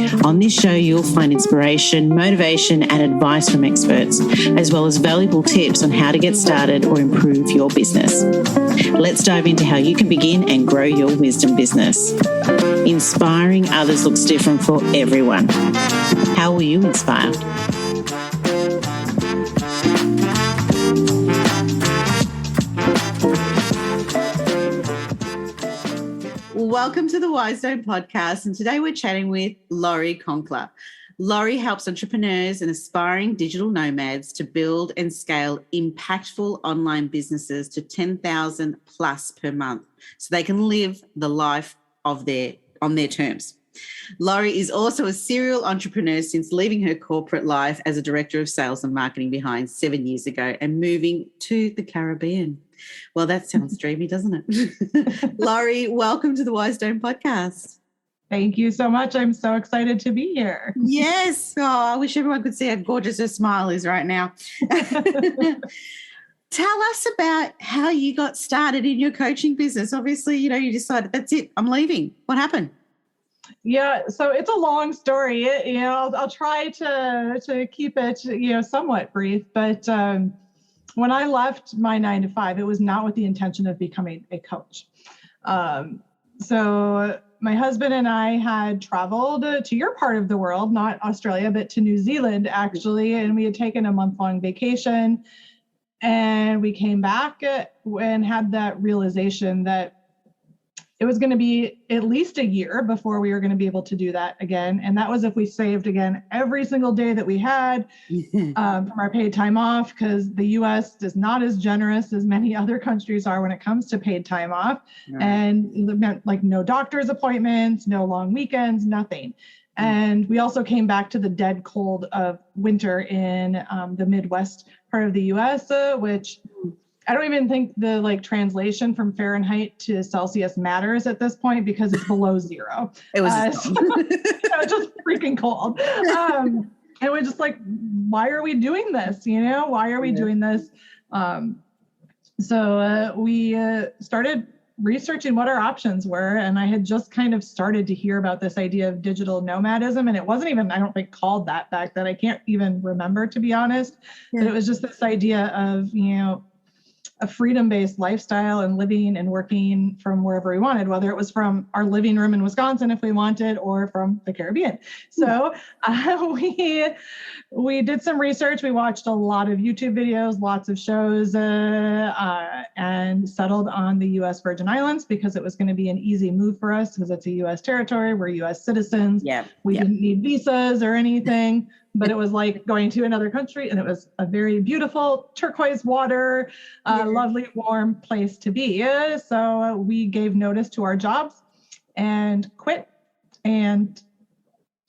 On this show, you'll find inspiration, motivation, and advice from experts, as well as valuable tips on how to get started or improve your business. Let's dive into how you can begin and grow your wisdom business. Inspiring others looks different for everyone. How will you inspire? Welcome to the Wisdom Podcast, and today we're chatting with Lori Konkler. Lori helps entrepreneurs and aspiring digital nomads to build and scale impactful online businesses to 10,000 plus per month so they can live the life on their terms. Lori is also a serial entrepreneur since leaving her corporate life as a director of sales and marketing behind 7 years ago and moving to the Caribbean. Well, that sounds dreamy, doesn't it? Lori, welcome to the Wisdom Podcast. Thank you so much. I'm so excited to be here. Yes. Oh, I wish everyone could see how gorgeous her smile is right now. Tell us about how you got started in your coaching business. Obviously, you decided, that's it, I'm leaving. What happened? Yeah, so it's a long story. I'll try to keep it, somewhat brief. But when I left my 9-to-5, it was not with the intention of becoming a coach. So my husband and I had traveled to your part of the world, not Australia, but to New Zealand, actually. And we had taken a month-long vacation. And we came back and had that realization that it was going to be at least a year before we were going to be able to do that again. And that was if we saved again every single day that we had from our paid time off, because the US is not as generous as many other countries are when it comes to paid time off. Right. And it meant like no doctor's appointments, no long weekends, nothing. And we also came back to the dead cold of winter in the Midwest part of the US, which I don't even think the translation from Fahrenheit to Celsius matters at this point because it's below zero. It was just freaking cold. And we're just like, why are we doing this? Why are we doing this? So we started researching what our options were. And I had just kind of started to hear about this idea of digital nomadism. And it wasn't even, I don't think, called that back then. I can't even remember, to be honest. Yeah. But it was just this idea of, a freedom-based lifestyle and living and working from wherever we wanted, whether it was from our living room in Wisconsin if we wanted, or from the Caribbean. So we did some research. We watched a lot of YouTube videos, lots of shows, and settled on the U.S. Virgin Islands because it was going to be an easy move for us because it's a U.S. territory. We're U.S. citizens. We didn't need visas or anything. But it was like going to another country, and it was a very beautiful turquoise water, lovely, warm place to be. So we gave notice to our jobs and quit. And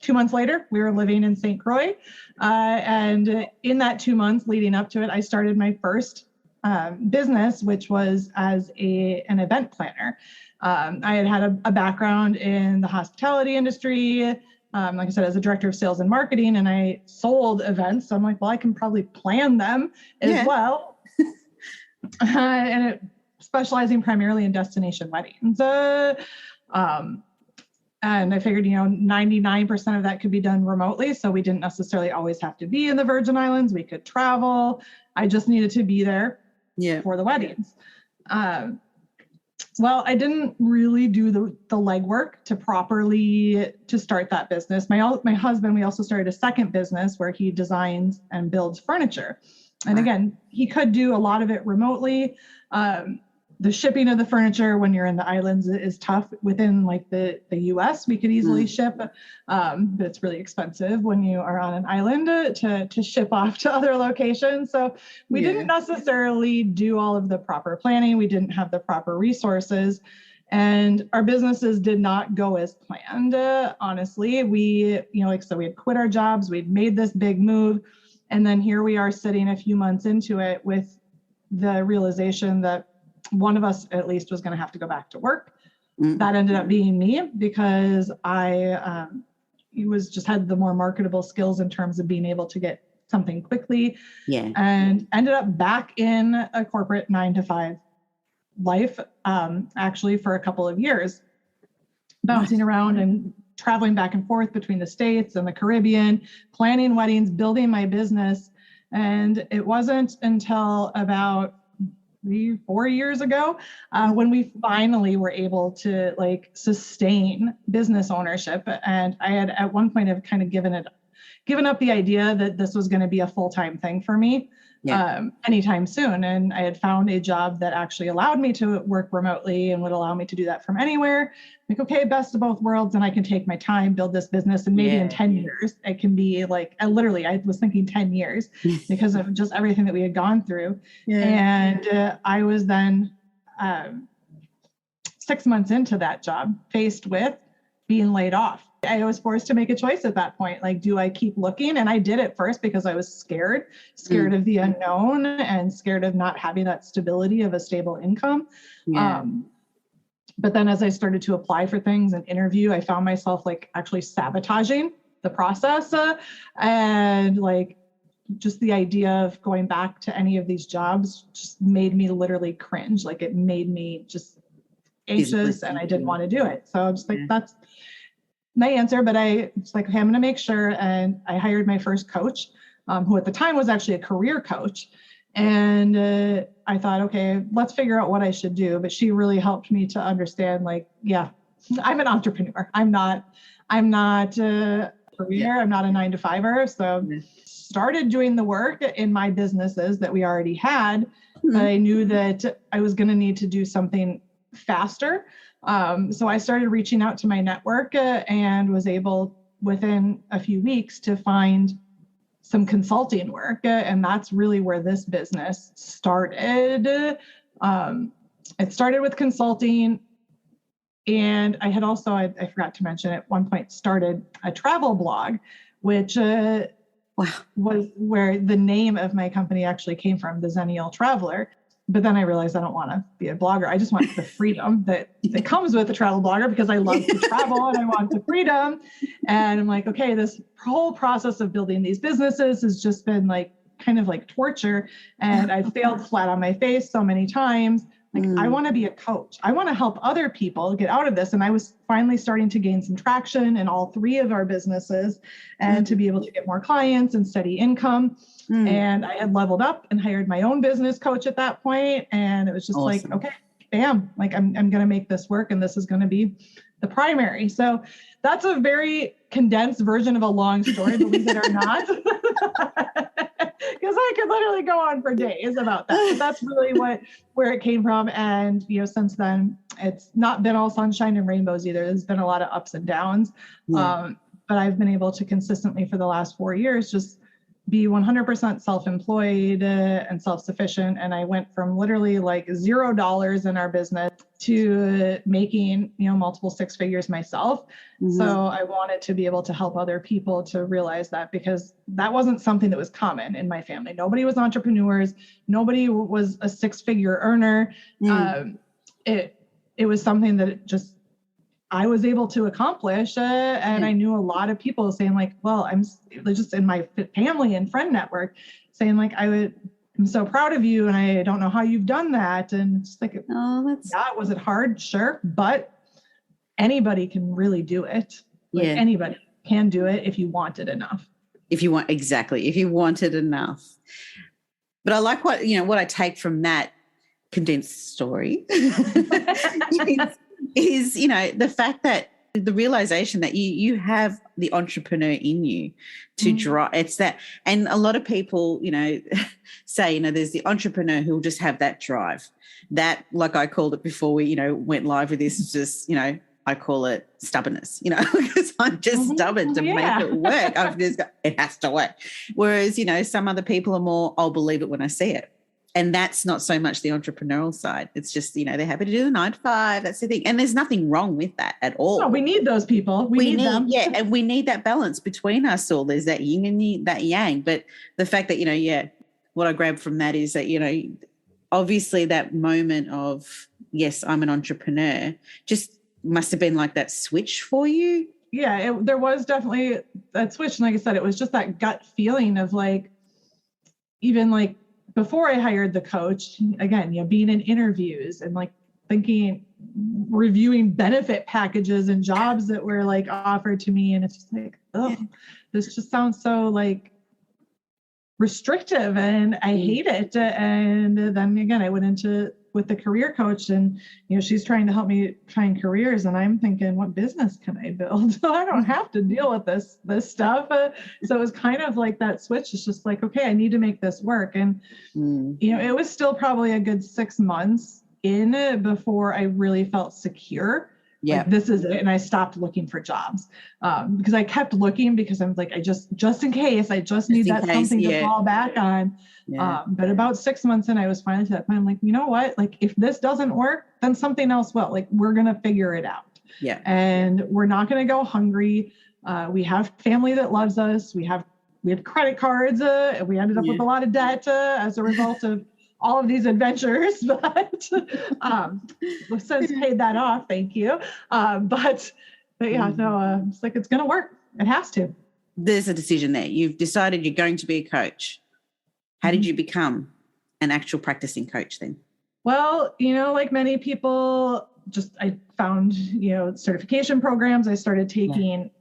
2 months later, we were living in St. Croix. And in that 2 months leading up to it, I started my first business, which was as an event planner. I had a background in the hospitality industry. Like I said, as a director of sales and marketing, and I sold events. So I'm like, well, I can probably plan them as well. And specializing primarily in destination weddings. And I figured, 99% of that could be done remotely. So we didn't necessarily always have to be in the Virgin Islands. We could travel. I just needed to be there for the weddings. Well, I didn't really do the legwork to start that business. My husband, we also started a second business where he designs and builds furniture. And again, he could do a lot of it remotely. The shipping of the furniture when you're in the islands is tough. Within the US, we could easily ship, but it's really expensive when you are on an island to ship off to other locations. So we didn't necessarily do all of the proper planning. We didn't have the proper resources, and our businesses did not go as planned. Honestly, we had quit our jobs. We'd made this big move, and then here we are sitting a few months into it with the realization that one of us at least was going to have to go back to work. That ended up being me because I had the more marketable skills in terms of being able to get something quickly. And ended up back in a corporate 9-to-5 life, actually for a couple of years, bouncing around and traveling back and forth between the States and the Caribbean, planning weddings, building my business. And it wasn't until about 4 years ago when we finally were able to like sustain business ownership. And I had at one point have kind of given up the idea that this was going to be a full-time thing for me anytime soon. And I had found a job that actually allowed me to work remotely and would allow me to do that from anywhere. Like, okay, best of both worlds. And I can take my time, build this business. And maybe in 10 years, it can be like, I was thinking 10 years because of just everything that we had gone through. And I was then 6 months into that job, faced with being laid off. I was forced to make a choice at that point. Like, do I keep looking? And I did at first because I was scared of the unknown and scared of not having that stability of a stable income. But then as I started to apply for things and interview, I found myself like actually sabotaging the process. And like just the idea of going back to any of these jobs just made me literally cringe. Like it made me just anxious and I didn't want to do it. So I'm just like, that's my answer. But I was like, okay, I'm going to make sure. And I hired my first coach, who at the time was actually a career coach. And I thought, okay, let's figure out what I should do. But she really helped me to understand, like, yeah, I'm an entrepreneur. I'm not a career. I'm not a 9-to-5er. So started doing the work in my businesses that we already had. But I knew that I was going to need to do something faster. So I started reaching out to my network and was able within a few weeks to find some consulting work. And that's really where this business started. It started with consulting. And I had also, I forgot to mention at one point, started a travel blog, which was where the name of my company actually came from, the Zennial Traveler. But then I realized I don't want to be a blogger. I just want the freedom that comes with a travel blogger because I love to travel and I want the freedom. And I'm like, okay, this whole process of building these businesses has just been like kind of like torture. And I've failed flat on my face so many times. Like, I want to be a coach. I want to help other people get out of this. And I was finally starting to gain some traction in all three of our businesses and to be able to get more clients and steady income. And I had leveled up and hired my own business coach at that point. And it was just like, okay, bam, like I'm going to make this work and this is going to be the primary. So that's a very condensed version of a long story, believe it or not. Because I could literally go on for days about that. But that's really where it came from. And, since then, it's not been all sunshine and rainbows either. There's been a lot of ups and downs. But I've been able to consistently for the last 4 years just be 100% self-employed and self-sufficient. And I went from literally like $0 in our business to making, multiple six figures myself. So I wanted to be able to help other people to realize that, because that wasn't something that was common in my family. Nobody was entrepreneurs. Nobody was a six-figure earner. It was something that I was able to accomplish. And I knew a lot of people saying like, well, I'm just in my family and friend network saying like, I'm so proud of you. And I don't know how you've done that. And it's like, was it hard? Sure. But anybody can really do it. Like anybody can do it if you want it enough. If you want it enough. But I like what I take from that condensed story is the fact that the realization that you have the entrepreneur in you to drive. It's that, and a lot of people, say, there's the entrepreneur who will just have that drive. That, like I called it before we, went live with this, is just, I call it stubbornness, because I'm just stubborn to make it work. It has to work. Whereas, some other people are more, I'll believe it when I see it. And that's not so much the entrepreneurial side. It's just, they're happy to do the 9-to-5. That's the thing. And there's nothing wrong with that at all. No, we need those people. We need them. Yeah, and we need that balance between us all. There's that yin and that yang. But the fact that, what I grabbed from that is that, obviously that moment of, yes, I'm an entrepreneur, just must have been like that switch for you. Yeah, there was definitely that switch. And like I said, it was just that gut feeling of like, even like, before I hired the coach, again, being in interviews and like thinking, reviewing benefit packages and jobs that were like offered to me. And it's just like, oh, this just sounds so like restrictive and I hate it. And then again, I went into with the career coach and, she's trying to help me find careers. And I'm thinking, what business can I build? So I don't have to deal with this stuff. So it was kind of like that switch. It's just like, okay, I need to make this work. And, it was still probably a good 6 months in before I really felt secure. Yeah, like, this is it. And I stopped looking for jobs because I kept looking because I'm like, just in case, I just need that something to fall back on. Yeah. But about 6 months in, I was finally to that point. I'm like, you know what? Like, if this doesn't work, then something else will. Like, we're going to figure it out. Yeah. And we're not going to go hungry. We have family that loves us. We have credit cards. We ended up with a lot of debt as a result of all of these adventures, but we've since paid that off. Thank you. But yeah, no, it's like, it's going to work. It has to. There's a decision there. You've decided you're going to be a coach. How did you become an actual practicing coach then? Well, like many people, I found, certification programs. I started taking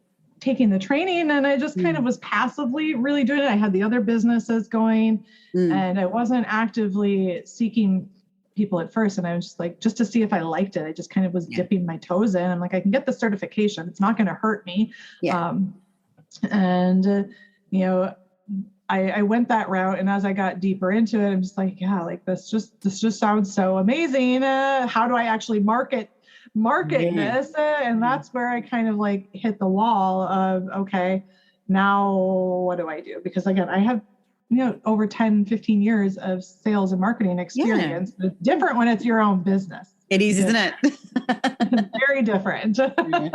the training and I just kind of was passively really doing it. I had the other businesses going and I wasn't actively seeking people at first. And I was just like, just to see if I liked it. I just kind of was dipping my toes in. I'm like, I can get the certification. It's not going to hurt me. Yeah. I went that route. And as I got deeper into it, I'm just like, yeah, like this just sounds so amazing. How do I actually market this? And that's where I kind of like hit the wall of, okay, now what do I do? Because again, I have, over 10, 15 years of sales and marketing experience. Yeah. It's different when it's your own business. It is, isn't it? It's very different. Yeah.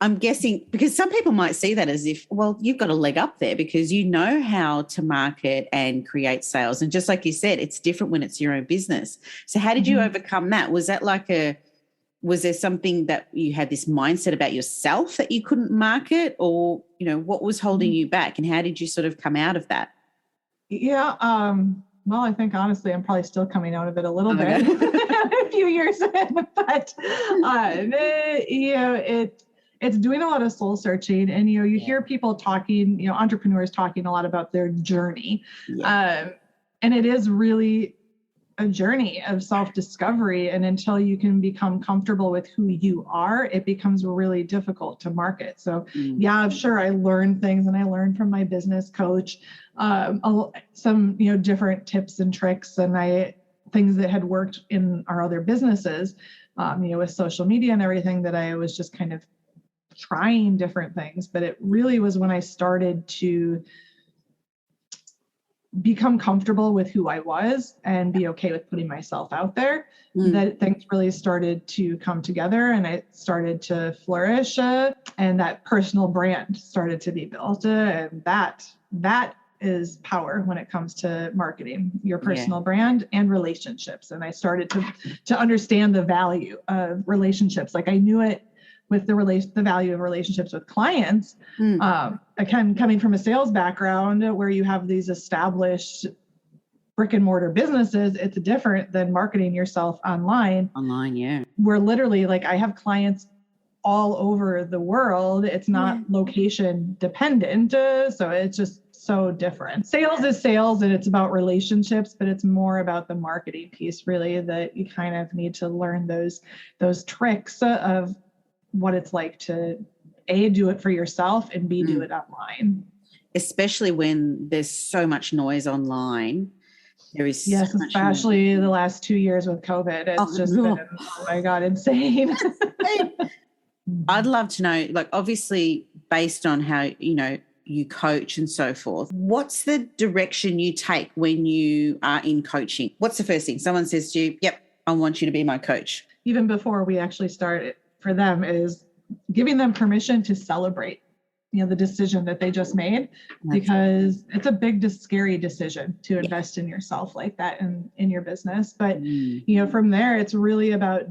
I'm guessing because some people might see that as if, well, you've got a leg up there because you know how to market and create sales. And just like you said, it's different when it's your own business. So how did you overcome that? Was that was there something that you had this mindset about yourself that you couldn't market, or, what was holding you back and how did you sort of come out of that? Yeah. Well, I think honestly, I'm probably still coming out of it a little bit a few years in, but, it's doing a lot of soul searching and, you hear people talking, entrepreneurs talking a lot about their journey. Yeah. And it is really a journey of self-discovery. And until you can become comfortable with who you are, it becomes really difficult to market. So yeah, sure. I learned things and I learned from my business coach, some, different tips and tricks and things that had worked in our other businesses, with social media and everything that I was just kind of trying different things. But it really was when I started to become comfortable with who I was and be okay with putting myself out there, that things really started to come together and I started to flourish, and that personal brand started to be built. And that is power when it comes to marketing, your personal brand and relationships. And I started to understand the value of relationships. Like I knew it with the value of relationships with clients. Again, coming from a sales background where you have these established brick and mortar businesses, it's different than marketing yourself online. Yeah. Where literally, like, I have clients all over the world. It's not location dependent. So it's just so different. Sales is sales and it's about relationships, but it's more about the marketing piece, really, that you kind of need to learn those tricks of what it's like to A, do it for yourself and B, do it online. Especially when there's so much noise online. There is especially the last 2 years with COVID. It's been, oh my God, insane. I'd love to know, like, obviously based on how, you coach and so forth, what's the direction you take when you are in coaching? What's the first thing? Someone says to you, yep, I want you to be my coach. Even before we actually start it, for them is giving them permission to celebrate, the decision that they just made, because it's a big, scary decision to invest in yourself like that in your business. But, from there, it's really about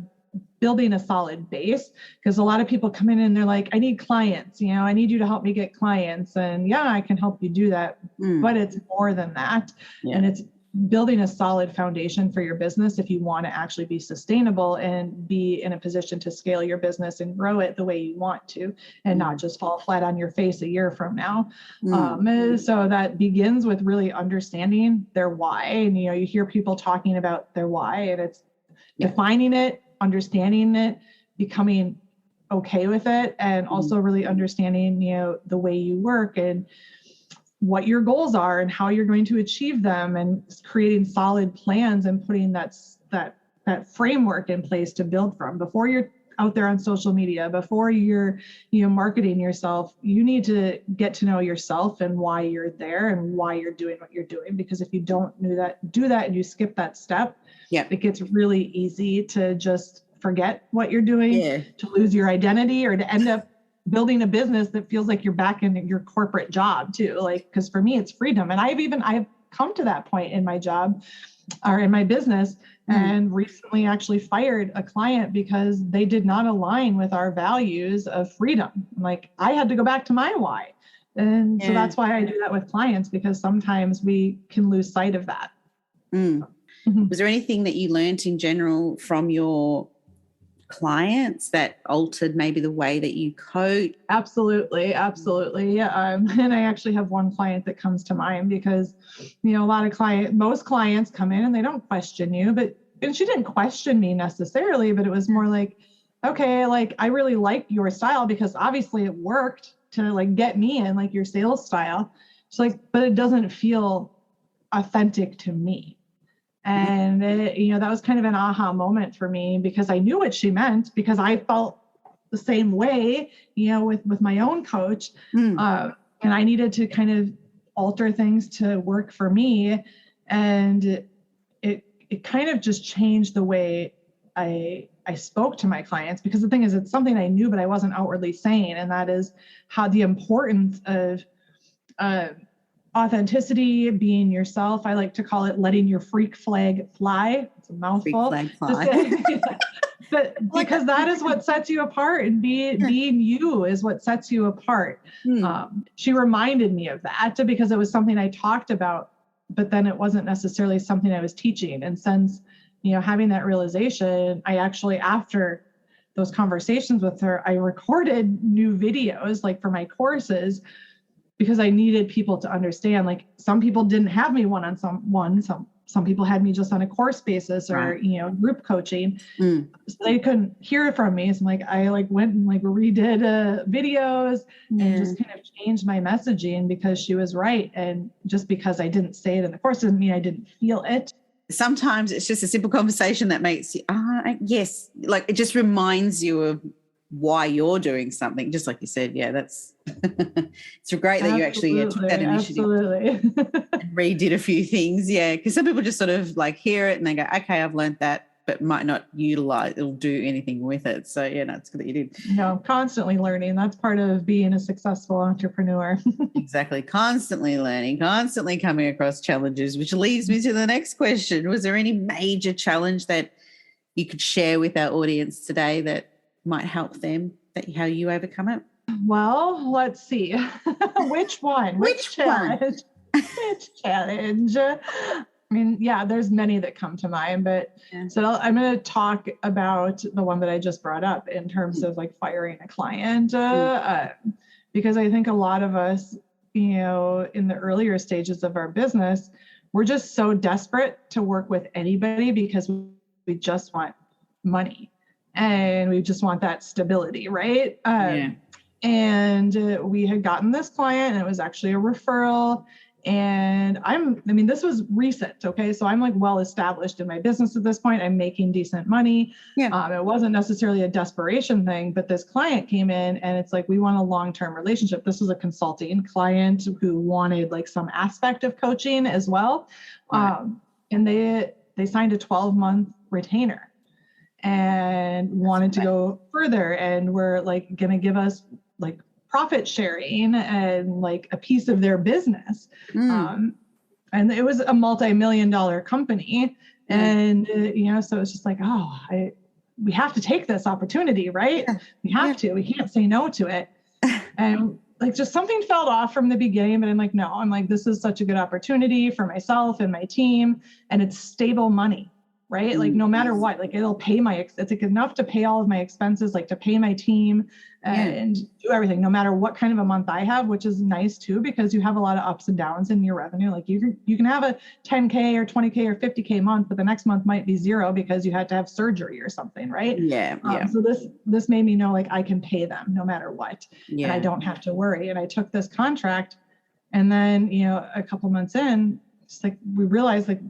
building a solid base, because a lot of people come in and they're like, I need clients, I need you to help me get clients. And I can help you do that, but it's more than that. And it's building a solid foundation for your business if you want to actually be sustainable and be in a position to scale your business and grow it the way you want to, and not just fall flat on your face a year from now. So that begins with really understanding their why. And, you know, you hear people talking about their why, and it's defining it, understanding it, becoming okay with it, and also really understanding, you know, the way you work and what your goals are and how you're going to achieve them, and creating solid plans and putting that framework in place to build from. Before you're out there on social media, before you're, you know, marketing yourself, you need to get to know yourself and why you're there and why you're doing what you're doing. Because if you don't do that and you skip that step, it gets really easy to just forget what you're doing, to lose your identity, or to end up building a business that feels like you're back in your corporate job too. Like, because for me, it's freedom. And I've come to that point in my job or in my business, and recently actually fired a client because they did not align with our values of freedom. Like, I had to go back to my why. And so that's why I do that with clients, because sometimes we can lose sight of that. Was there anything that you learned in general from your clients that altered maybe the way that you coach? Absolutely. And I actually have one client that comes to mind because, you know, most clients come in and they don't question you, and she didn't question me necessarily, but it was more like, okay, like, I really like your style because obviously it worked to like get me in, like your sales style. She's like, but it doesn't feel authentic to me. And you know, that was kind of an aha moment for me, because I knew what she meant, because I felt the same way, you know, with my own coach. And I needed to kind of alter things to work for me. And it kind of just changed the way I spoke to my clients, because the thing is, it's something I knew, but I wasn't outwardly saying. And that is how the importance of authenticity, being yourself. I like to call it letting your freak flag fly. It's a mouthful. Freak flag fly. But because that is what sets you apart, and being you is what sets you apart. She reminded me of that because it was something I talked about, but then it wasn't necessarily something I was teaching. And since, you know, having that realization, I actually, after those conversations with her, I recorded new videos like for my courses, because I needed people to understand, like, some people didn't have me one-on-one, some people had me just on a course basis, or, you know, group coaching. So they couldn't hear from me. So I went and redid videos and just kind of changed my messaging, because she was right. And just because I didn't say it in the course doesn't mean I didn't feel it. Sometimes it's just a simple conversation that makes you, yes, like it just reminds you of why you're doing something, just like you said. That's it's great that you actually took that initiative and redid a few things, because some people just sort of like hear it and they go, okay, I've learned that, but might not utilize it'll do anything with it. So it's good that you did. No, constantly learning. That's part of being a successful entrepreneur. Exactly. Constantly learning, constantly coming across challenges, which leads me to the next question. Was there any major challenge that you could share with our audience today that might help them, how you overcome it? Well, let's see. Which one? Which challenge? Which challenge? I mean, there's many that come to mind, but so I'm going to talk about the one that I just brought up in terms of like firing a client, because I think a lot of us, you know, in the earlier stages of our business, we're just so desperate to work with anybody because we just want money. And we just want that stability, right? And we had gotten this client, and it was actually a referral. And this was recent, okay? So I'm like well established in my business at this point. I'm making decent money. It wasn't necessarily a desperation thing, but this client came in, and it's like, we want a long-term relationship. This was a consulting client who wanted like some aspect of coaching as well. And they signed a 12-month retainer and wanted to go further, and were like going to give us like profit sharing and like a piece of their business. And it was a multi-million-dollar company. And, so it's just like, we have to take this opportunity, right? We have to, we can't say no to it. And like just something felt off from the beginning, but I'm like, no, I'm like, this is such a good opportunity for myself and my team, and it's stable money, right? Like no matter what, like it'll pay it's like enough to pay all of my expenses, like to pay my team and do everything, no matter what kind of a month I have, which is nice too, because you have a lot of ups and downs in your revenue. Like you can have a 10K or 20K or 50K month, but the next month might be zero because you had to have surgery or something, right? So this made me know like I can pay them no matter what, and I don't have to worry. And I took this contract, and then a couple months in, it's like we realized like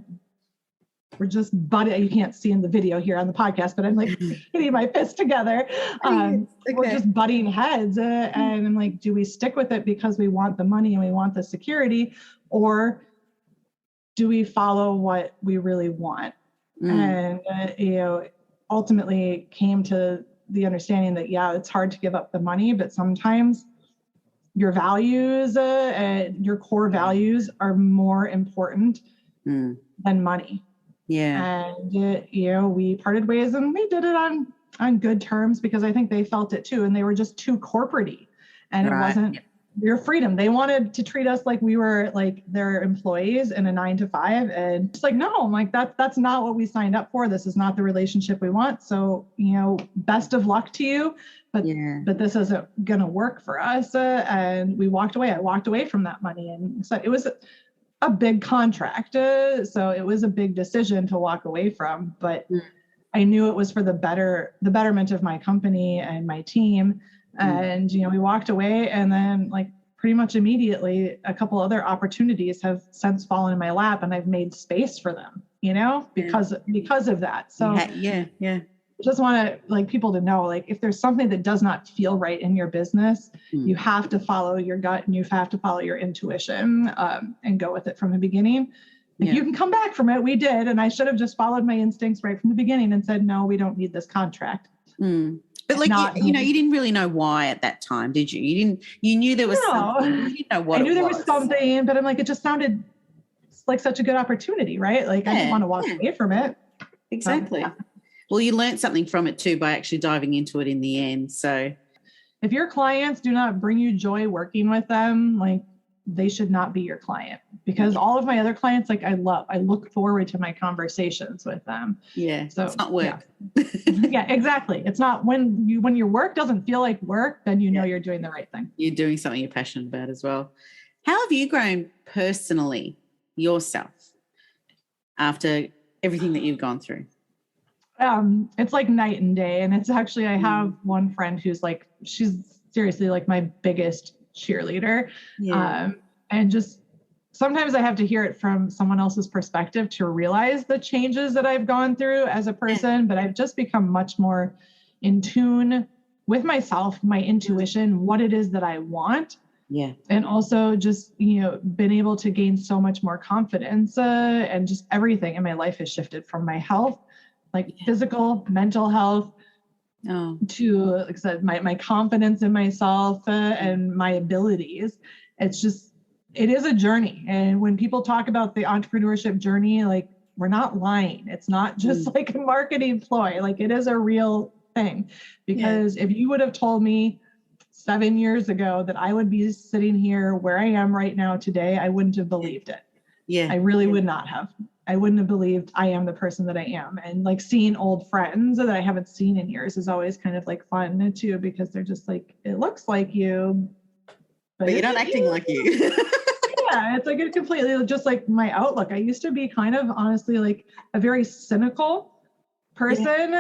we're just butting. You can't see in the video here on the podcast, but I'm like hitting my fist together. We're just butting heads, and I'm like, do we stick with it because we want the money and we want the security, or do we follow what we really want? And ultimately came to the understanding that it's hard to give up the money, but sometimes your values and your core values are more important than money. And we parted ways, and we did it on good terms because I think they felt it too, and they were just too corporate-y, and it wasn't your freedom. They wanted to treat us like we were like their employees in a 9-to-5, and it's like, no, I'm like, that's not what we signed up for. This is not the relationship we want. So best of luck to you, but this isn't gonna work for us. And we walked away. I walked away from that money, and so it was a big contract. So it was a big decision to walk away from, but I knew it was for the betterment of my company and my team. And, we walked away, and then like pretty much immediately a couple other opportunities have since fallen in my lap, and I've made space for them, because of that. So just want to like people to know, like, if there's something that does not feel right in your business, you have to follow your gut, and you have to follow your intuition, and go with it from the beginning. Like, you can come back from it. We did. And I should have just followed my instincts right from the beginning and said, no, we don't need this contract. But like, you didn't really know why at that time, did you? You knew there was something. You didn't know what I knew there was something, but I'm like, it just sounded like such a good opportunity, right? Like I didn't want to walk away from it. Exactly. Well, you learned something from it too by actually diving into it in the end. So if your clients do not bring you joy working with them, like they should not be your client, because all of my other clients, like I look forward to my conversations with them. So it's not work. Exactly. It's not when your work doesn't feel like work, then you're doing the right thing. You're doing something you're passionate about as well. How have you grown personally yourself after everything that you've gone through? It's like night and day. And it's actually, I have one friend who's like, she's seriously like my biggest cheerleader. And just sometimes I have to hear it from someone else's perspective to realize the changes that I've gone through as a person, but I've just become much more in tune with myself, my intuition, what it is that I want. And also just, been able to gain so much more confidence, and just everything in my life has shifted from my health, like physical, mental health, to, like I said, my confidence in myself, and my abilities. It is a journey. And when people talk about the entrepreneurship journey, like, we're not lying. It's not just like a marketing ploy. Like, it is a real thing, because if you would have told me 7 years ago that I would be sitting here where I am right now today, I wouldn't have believed it. I really would not have. I wouldn't have believed I am the person that I am. And like seeing old friends that I haven't seen in years is always kind of like fun too, because they're just like, it looks like you, but you're not acting like you. It's like it completely just like my outlook. I used to be kind of honestly like a very cynical person.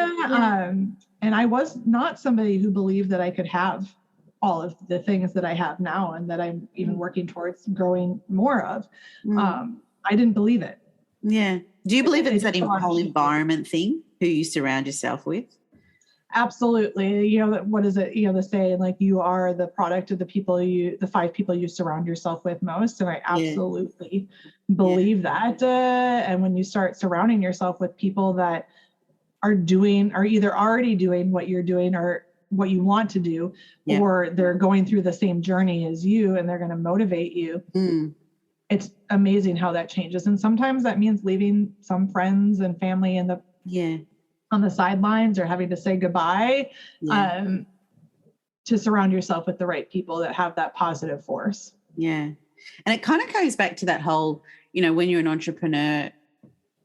And I was not somebody who believed that I could have all of the things that I have now and that I'm even working towards growing more of. I didn't believe it. Do you believe it's that whole environment thing, who you surround yourself with? Absolutely. What is it? The saying, like, you are the product of the 5 people you surround yourself with most. And I absolutely believe that. And when you start surrounding yourself with people that are either already doing what you're doing or what you want to do, or they're going through the same journey as you, and they're going to motivate you. It's amazing how that changes. And sometimes that means leaving some friends and family on the sidelines, or having to say goodbye to surround yourself with the right people that have that positive force. Yeah. And it kind of goes back to that whole, when you're an entrepreneur,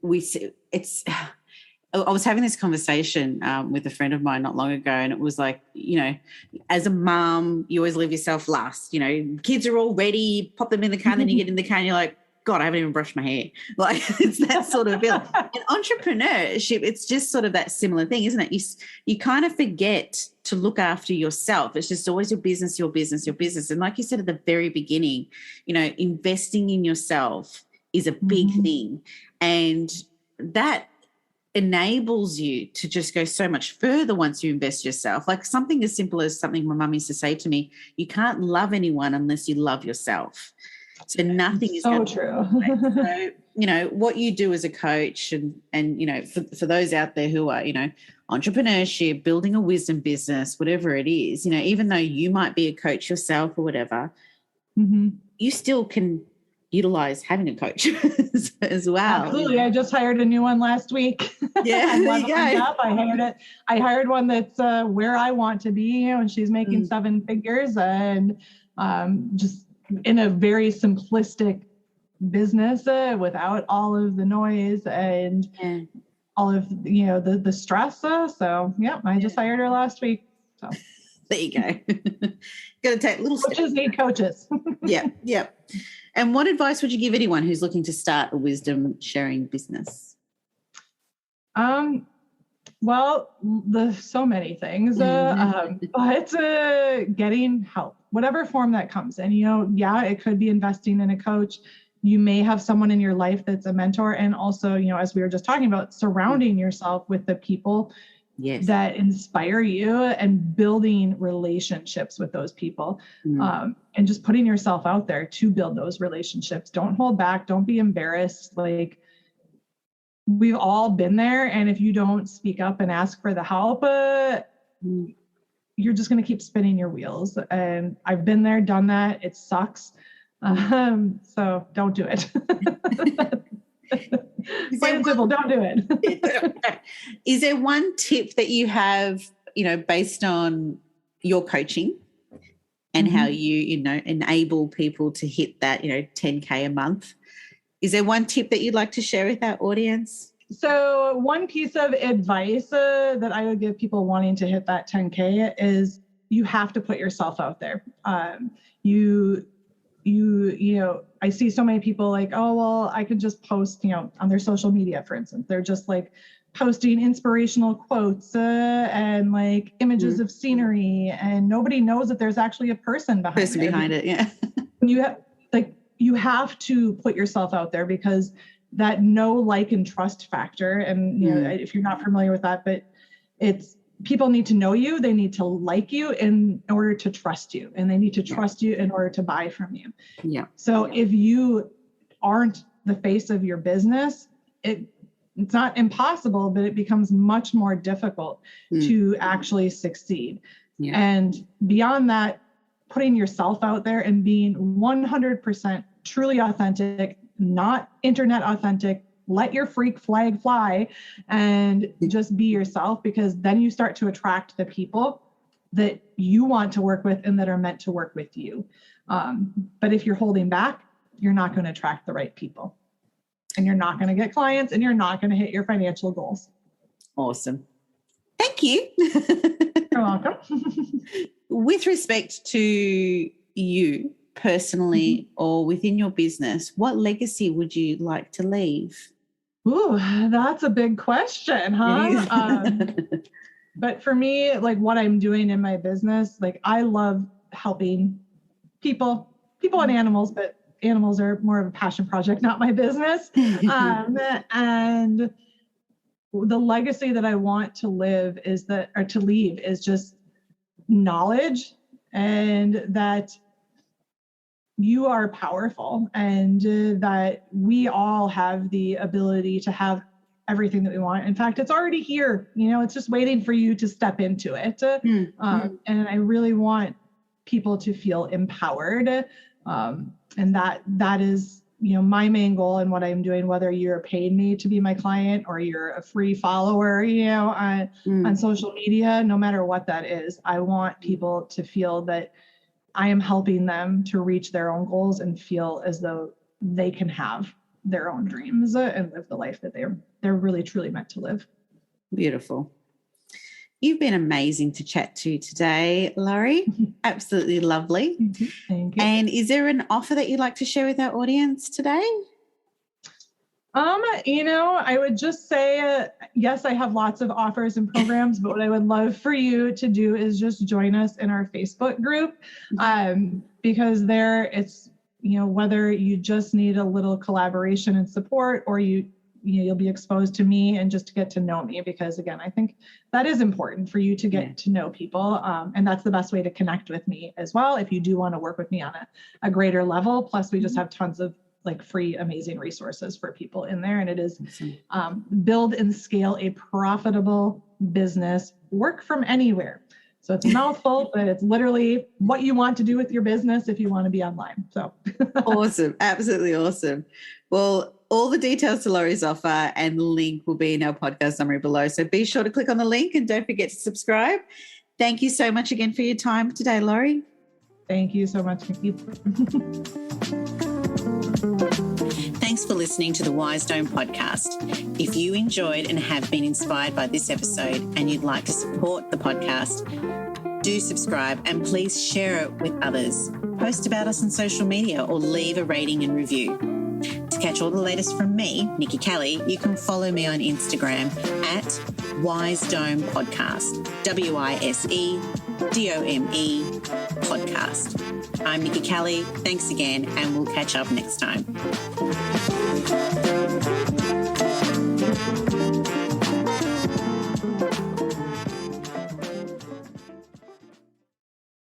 I was having this conversation with a friend of mine not long ago, and it was like, as a mom, you always leave yourself last. Kids are all ready, pop them in the car, and then you get in the car and you're like, God, I haven't even brushed my hair. Like, it's that sort of feeling. In entrepreneurship, it's just sort of that similar thing, isn't it? You kind of forget to look after yourself. It's just always your business, your business, your business. And like you said at the very beginning, investing in yourself is a big thing. And that enables you to just go so much further once you invest yourself. Like something as simple as something my mum used to say to me, you can't love anyone unless you love yourself. So nothing is so true. So, what you do as a coach and for those out there who are, entrepreneurship, building a wisdom business, whatever it is, even though you might be a coach yourself or whatever, you still can utilize having a coach as well. Absolutely. I just hired a new one last week. Yeah, there you go. I hired one that's where I want to be, and she's making 7 figures, and just in a very simplistic business without all of the noise and all of the stress. So I just hired her last week. So there you go. Got to take little coaches need coaches. Yeah. And what advice would you give anyone who's looking to start a wisdom sharing business? Well, there's so many things, but getting help, whatever form that comes. And, it could be investing in a coach. You may have someone in your life that's a mentor. And also, as we were just talking about, surrounding yourself with the people that inspire you and building relationships with those people, and just putting yourself out there to build those relationships. Don't hold back. Don't be embarrassed. Like, we've all been there. And if you don't speak up and ask for the help, you're just going to keep spinning your wheels. And I've been there, done that. It sucks. So don't do it. Plain and simple, don't do it. Is there one tip that you have, based on your coaching and how you, enable people to hit that, 10K a month? Is there one tip that you'd like to share with our audience? So one piece of advice that I would give people wanting to hit that 10K is you have to put yourself out there. I see so many people like, oh, well, I could just post, on their social media, for instance. They're just like posting inspirational quotes and like images of scenery, and nobody knows that there's actually a person behind it. Yeah. You have to put yourself out there, because that know, like, and trust factor. And, if you're not familiar with that, but it's people need to know you. They need to like you in order to trust you, and they need to trust you in order to buy from you. Yeah. So if you aren't the face of your business, it's not impossible, but it becomes much more difficult to actually succeed. Yeah. And beyond that, putting yourself out there and being 100% truly authentic, not internet authentic. Let your freak flag fly and just be yourself, because then you start to attract the people that you want to work with and that are meant to work with you. But if you're holding back, you're not going to attract the right people, and you're not going to get clients, and you're not going to hit your financial goals. Awesome. Thank you. You're welcome. With respect to you personally or within your business, what legacy would you like to leave? Ooh, that's a big question, huh? But for me, like what I'm doing in my business, like I love helping people and animals, but animals are more of a passion project, not my business. And the legacy that I want to leave is just knowledge, and that you are powerful, and that we all have the ability to have everything that we want. In fact, it's already here. It's just waiting for you to step into it. And I really want people to feel empowered. And that is, my main goal and what I'm doing, whether you're paid me to be my client or you're a free follower, on social media, no matter what that is, I want people to feel that I am helping them to reach their own goals and feel as though they can have their own dreams and live the life that they're really truly meant to live. Beautiful. You've been amazing to chat to today, Lori. Absolutely lovely. Thank you. And is there an offer that you'd like to share with our audience today? I would just say, yes, I have lots of offers and programs, but what I would love for you to do is just join us in our Facebook group, because there it's, whether you just need a little collaboration and support, or you'll be exposed to me and just to get to know me, because again, I think that is important for you to get to know people. And that's the best way to connect with me as well, if you do want to work with me on a greater level. Plus, we just have tons of free, amazing resources for people in there. And it is build and scale a profitable business, work from anywhere. So it's a mouthful, but it's literally what you want to do with your business if you want to be online. So awesome. Absolutely awesome. Well, all the details to Lori's offer and the link will be in our podcast summary below. So be sure to click on the link and don't forget to subscribe. Thank you so much again for your time today, Lori. Thank you so much, Nikki. Thanks for listening to the Wise Dome podcast. If you enjoyed and have been inspired by this episode and you'd like to support the podcast, do subscribe and please share it with others. Post about us on social media or leave a rating and review. To catch all the latest from me, Nikki Kelly, you can follow me on Instagram at Wise Dome Podcast, WISEDOME Podcast. I'm Nikki Kelly. Thanks again, and we'll catch up next time.